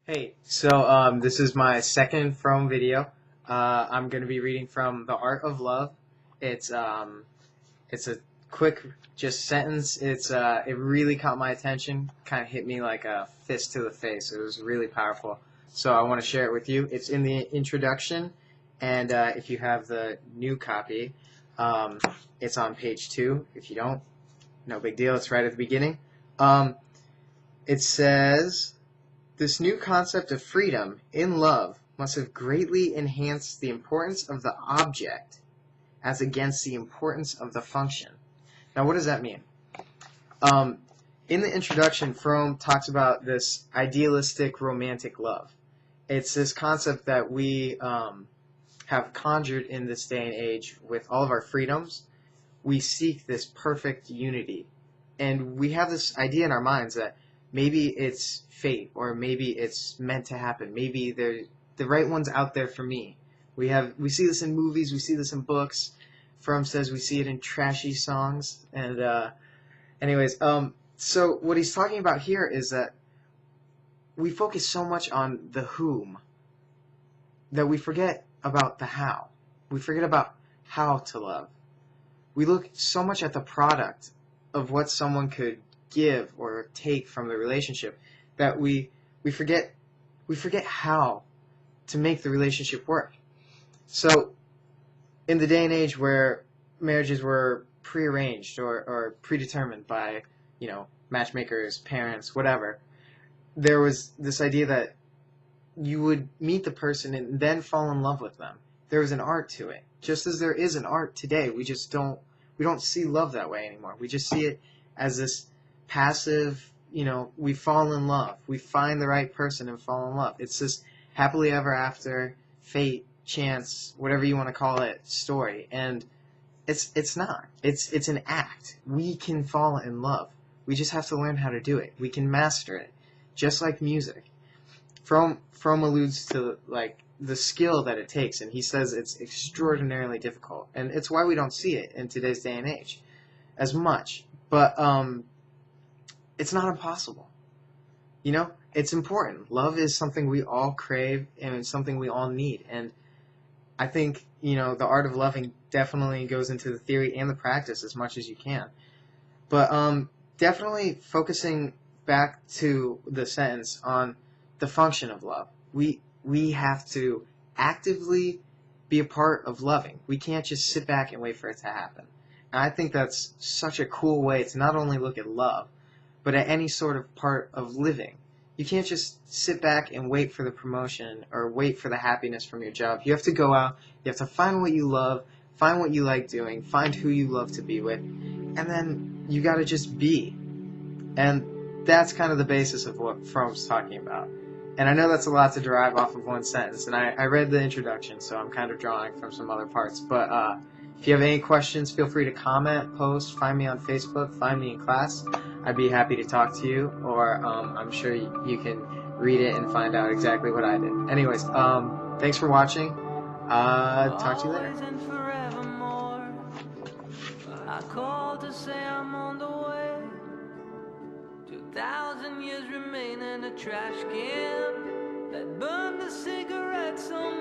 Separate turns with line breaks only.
Hey, so this is my second Fromm video. I'm going to be reading from The Art of Love. It's a quick just sentence. It really caught my attention. Kind of hit me like a fist to the face. It was really powerful. So I want to share it with you. It's in the introduction, and if you have the new copy, it's on page 2. If you don't, no big deal. It's right at the beginning. It says, "This new concept of freedom in love must have greatly enhanced the importance of the object as against the importance of the function." Now, what does that mean? In the introduction, Fromm talks about this idealistic romantic love. It's this concept that we have conjured in this day and age with all of our freedoms. We seek this perfect unity. And we have this idea in our minds that maybe it's fate, or maybe it's meant to happen. Maybe the right one's out there for me. We see this in movies, we see this in books. Fromm says we see it in trashy songs. And anyways, so what he's talking about here is that we focus so much on the whom that we forget about the how. We forget about how to love. We look so much at the product of what someone could give or take from the relationship that we forget how to make the relationship work. So in the day and age where marriages were prearranged or predetermined by, matchmakers, parents, whatever, there was this idea that you would meet the person and then fall in love with them. There was an art to it. Just as there is an art today, we don't see love that way anymore. We just see it as this passive, we fall in love. We find the right person and fall in love. It's this happily ever after, fate, chance, whatever you want to call it, story. And it's not. It's an act. We can fall in love. We just have to learn how to do it. We can master it. Just like music. Fromm alludes to the skill that it takes, and he says it's extraordinarily difficult. And it's why we don't see it in today's day and age as much. But it's not impossible. It's important. Love is something we all crave, and it's something we all need. And I think, the art of loving definitely goes into the theory and the practice as much as you can. But definitely focusing back to the sentence on the function of love. We have to actively be a part of loving. We can't just sit back and wait for it to happen. And I think that's such a cool way to not only look at love, but at any sort of part of living. You can't just sit back and wait for the promotion or wait for the happiness from your job. You have to go out, you have to find what you love, find what you like doing, find who you love to be with, and then you gotta just be. And that's kind of the basis of what Fromm's talking about. And I know that's a lot to derive off of one sentence, and I read the introduction, so I'm kind of drawing from some other parts. But if you have any questions, feel free to comment, post, find me on Facebook, find me in class. I'd be happy to talk to you, or I'm sure you can read it and find out exactly what I did. Anyways, thanks for watching. Talk to you later. I called to say I'm on the way. 2,000 years remain in a trash can that burned the cigarettes on